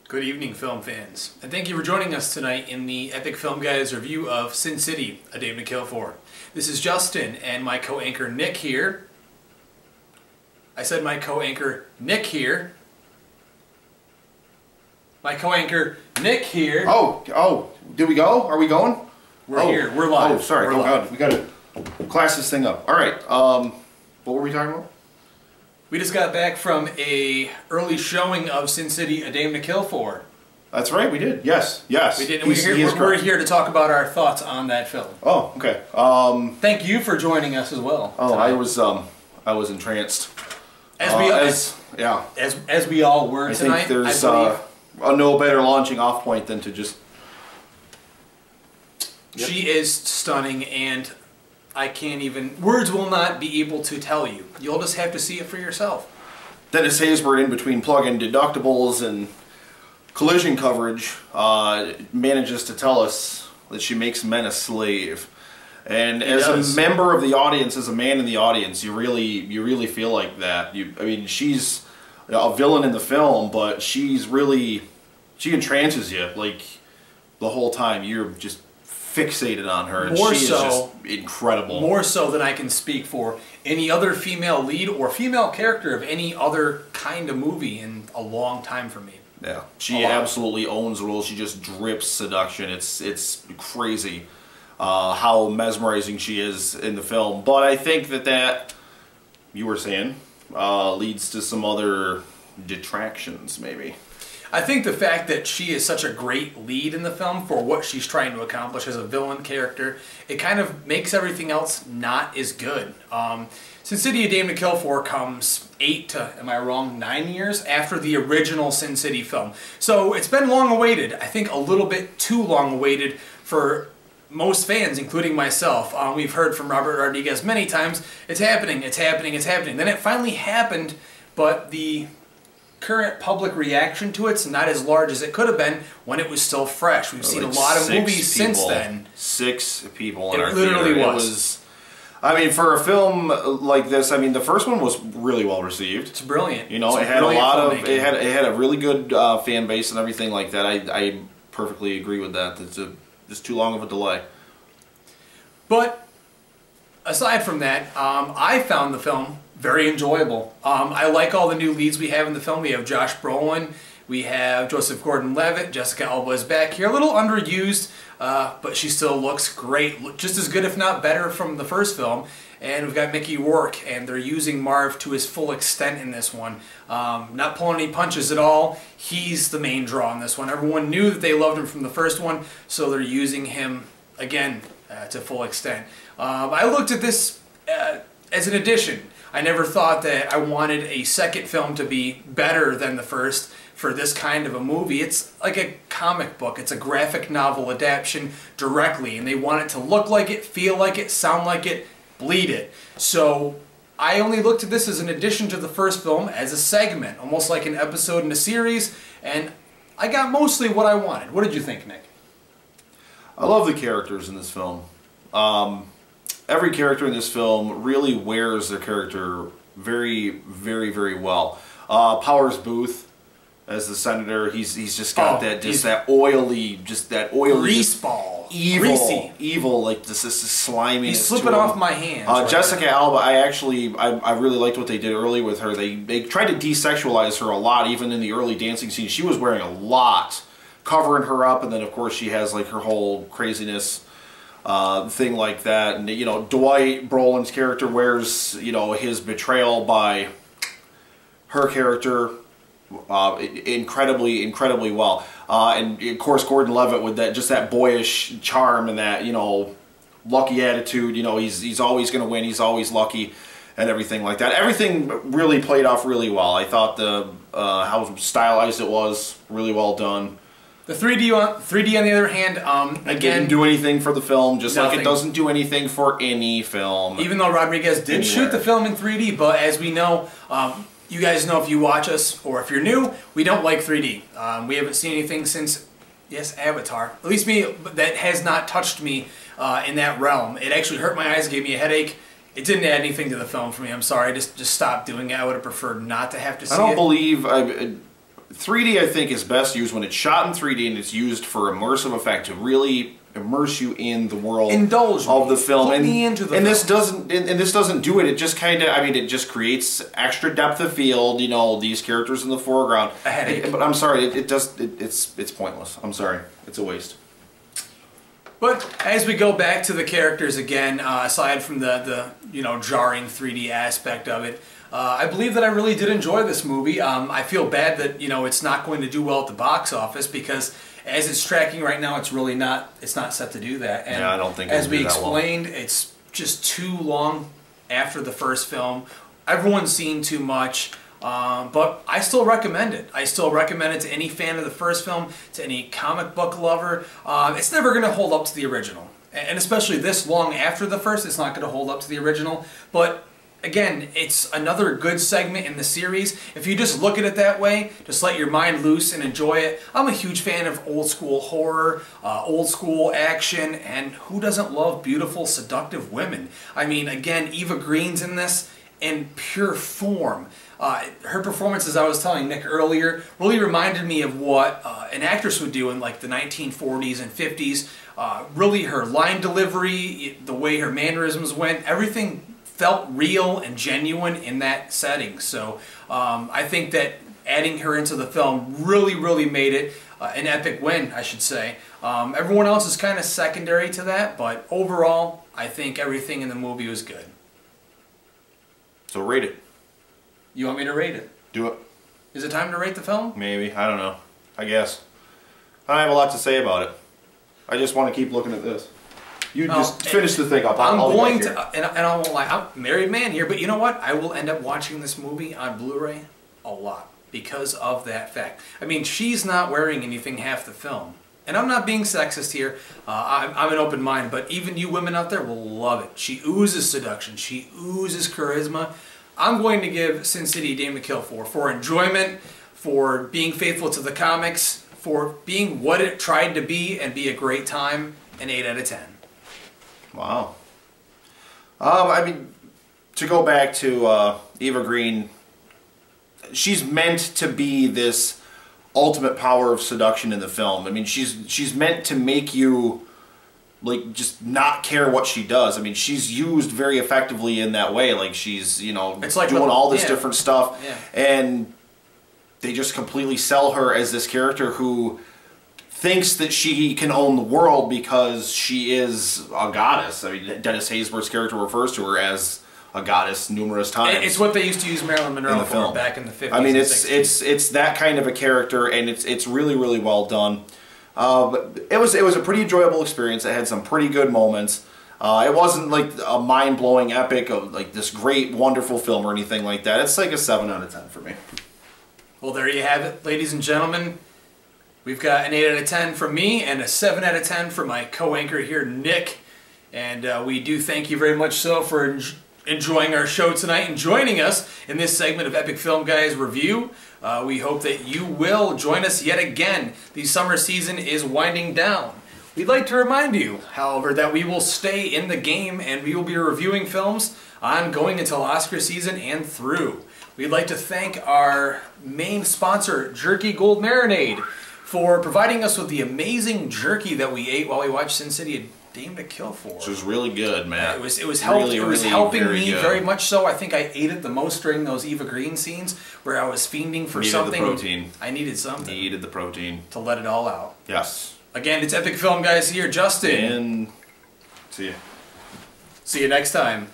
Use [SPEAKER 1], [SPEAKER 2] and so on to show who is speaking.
[SPEAKER 1] Good evening, film fans, and thank you for joining us tonight in the Epic Film Guys review of Sin City, A Dame to Kill For. This is Justin and my co-anchor Nick here. I said my co-anchor Nick here. My co-anchor Nick here.
[SPEAKER 2] Oh, did we go? Are we going?
[SPEAKER 1] We're here. We're live.
[SPEAKER 2] Oh, sorry.
[SPEAKER 1] We're live.
[SPEAKER 2] God. We got to class this thing up. All right. What were we talking about?
[SPEAKER 1] We just got back from a early showing of Sin City, A Dame to Kill For.
[SPEAKER 2] That's right. We did. Yes. Yes.
[SPEAKER 1] We did. And we're here to talk about our thoughts on that film.
[SPEAKER 2] Oh, okay.
[SPEAKER 1] Thank you for joining us as well.
[SPEAKER 2] Oh, tonight. I was entranced.
[SPEAKER 1] As we all were tonight.
[SPEAKER 2] I think there's no better launching off point than to just.
[SPEAKER 1] Yep. She is stunning, and I can't even. Words will not be able to tell you. You'll just have to see it for yourself.
[SPEAKER 2] Dennis Haysbert, in between plug-in deductibles and collision coverage, manages to tell us that she makes men a slave. And as a member of the audience, as a man in the audience, you really feel like that. I mean, she's a villain in the film, but she entrances you like the whole time. You're just fixated on her, and she is just incredible. More so than I can speak for any other female lead or female character of any other kind of movie in a long time for me. Yeah, she absolutely owns the role. She just drips seduction. It's crazy how mesmerizing she is in the film. But I think that you were saying leads to some other detractions, maybe. I think the fact that she is such a great lead in the film for what she's trying to accomplish as a villain character, it kind of makes everything else not as good. Sin City, A Dame to Kill For comes 8 to, am I wrong, 9 years after the original Sin City film. So it's been long awaited. I think a little bit too long awaited for most fans, including myself. We've heard from Robert Rodriguez many times, it's happening, it's happening, it's happening. Then it finally happened, but the current public reaction to it's not as large as it could have been when it was still fresh. We've seen a lot of movies since then. 6 people in our theater. It literally was. I mean, for a film like this, I mean, the first one was really well received. It's brilliant. You know, it had a lot of, it had a really good fan base and everything like that. I perfectly agree with that. It's just too long of a delay. But aside from that, I found the film very enjoyable. I like all the new leads we have in the film. We have Josh Brolin, we have Joseph Gordon-Levitt, Jessica Alba is back here. A little underused, but she still looks great. Just as good, if not better, from the first film. And we've got Mickey Rourke, and they're using Marv to his full extent in this one. Not pulling any punches at all. He's the main draw in this one. Everyone knew that they loved him from the first one, so they're using him again to full extent. I looked at this as an addition. I never thought that I wanted a second film to be better than the first for this kind of a movie. It's like a comic book. It's a graphic novel adaptation directly, and they want it to look like it, feel like it, sound like it, bleed it. So I only looked at this as an addition to the first film, as a segment, almost like an episode in a series, and I got mostly what I wanted. What did you think, Nick? I love the characters in this film. Every character in this film really wears their character very, very, very well. Powers Booth as the senator, he's just got that oily grease ball, evil, like this slimy. He's slipping off my hands. Jessica Alba, I really liked what they did early with her. They tried to desexualize her a lot, even in the early dancing scenes. She was wearing a lot, covering her up, and then of course she has like her whole craziness thing like that. And you know, Dwight Brolin's character wears, you know, his betrayal by her character incredibly well. And of course Gordon-Levitt with that boyish charm and that, you know, lucky attitude. You know, he's always going to win. He's always lucky and everything like that. Everything really played off really well. I thought how stylized it was really well done. The 3D on the other hand, again, it didn't do anything for the film, just like it doesn't do anything for any film. Even though Rodriguez did shoot the film in 3D, but as we know, you guys know if you watch us, or if you're new, we don't like 3D. We haven't seen anything since, yes, Avatar. At least me, that has not touched me in that realm. It actually hurt my eyes, gave me a headache. It didn't add anything to the film for me. I'm sorry, just stopped doing it. I would have preferred not to have to see it. I don't believe 3D, I think, is best used when it's shot in 3D and it's used for immersive effect to really immerse you in the world of the film.
[SPEAKER 1] Put me into the film.
[SPEAKER 2] This doesn't do it. It just kind of, I mean, it just creates extra depth of field. You know, these characters in the foreground.
[SPEAKER 1] A headache.
[SPEAKER 2] But I'm sorry, it's pointless. I'm sorry, it's a waste.
[SPEAKER 1] But as we go back to the characters again, aside from the jarring 3D aspect of it, I believe that I really did enjoy this movie. I feel bad that it's not going to do well at the box office, because as it's tracking right now, it's really not. It's not set to do that. And
[SPEAKER 2] yeah, I don't think.
[SPEAKER 1] As we explained, it's just too long after the first film. Everyone's seen too much. But I still recommend it. I still recommend it to any fan of the first film, to any comic book lover. It's never going to hold up to the original. And especially this long after the first, it's not going to hold up to the original. But again, it's another good segment in the series. If you just look at it that way, just let your mind loose and enjoy it. I'm a huge fan of old school horror, old school action, and who doesn't love beautiful, seductive women? I mean, again, Eva Green's in this in pure form. Her performance, as I was telling Nick earlier, really reminded me of what an actress would do in like the 1940s and 50s. Really, her line delivery, the way her mannerisms went, everything felt real and genuine in that setting. So I think that adding her into the film really made it an epic win, I should say. Everyone else is kind of secondary to that, but overall, I think everything in the movie was good.
[SPEAKER 2] So rate it.
[SPEAKER 1] You want me to rate it?
[SPEAKER 2] Do it.
[SPEAKER 1] Is it time to rate the film?
[SPEAKER 2] Maybe. I don't know. I guess. I don't have a lot to say about it. I just want to keep looking at this. You just finish the thing up.
[SPEAKER 1] I'm going to, and I won't lie, I'm a married man here, but you know what? I will end up watching this movie on Blu-ray a lot because of that fact. I mean, she's not wearing anything half the film. And I'm not being sexist here. I'm an open mind, but even you women out there will love it. She oozes seduction. She oozes charisma. I'm going to give Sin City a Dame to Kill for enjoyment, for being faithful to the comics, for being what it tried to be and be a great time, an 8 out of 10.
[SPEAKER 2] Wow. I mean, to go back to Eva Green, she's meant to be this ultimate power of seduction in the film. I mean, she's meant to make you like just not care what she does. I mean, she's used very effectively in that way. Like she's, it's like doing all this different stuff, and they just completely sell her as this character who thinks that she can own the world because she is a goddess. I mean, Dennis Haysbert's character refers to her as a goddess numerous times.
[SPEAKER 1] It's what they used to use Marilyn Monroe for back in the 50s.
[SPEAKER 2] I mean, it's that kind of a character, and it's really well done. But it was a pretty enjoyable experience. It had some pretty good moments. It wasn't like a mind-blowing epic of like this great, wonderful film or anything like that. It's like a 7 out of 10 for me.
[SPEAKER 1] Well, there you have it, ladies and gentlemen. We've got an 8 out of 10 from me and a 7 out of 10 for my co-anchor here, Nick. And we do thank you very much so for enjoying our show tonight and joining us in this segment of Epic Film Guys Review. We hope that you will join us yet again. The summer season is winding down. We'd like to remind you, however, that we will stay in the game and we will be reviewing films ongoing until Oscar season and through. We'd like to thank our main sponsor, Jerky Gold Marinade, for providing us with the amazing jerky that we ate while we watched Sin City, a Dame to Kill for.
[SPEAKER 2] Which was really good, man.
[SPEAKER 1] It was helping me very much so. I think I ate it the most during those Eva Green scenes where I was fiending for something.
[SPEAKER 2] The protein.
[SPEAKER 1] I needed something.
[SPEAKER 2] You needed the protein.
[SPEAKER 1] To let it all out.
[SPEAKER 2] Yes.
[SPEAKER 1] Again, it's Epic Film Guys here. Justin.
[SPEAKER 2] And see ya.
[SPEAKER 1] See you next time.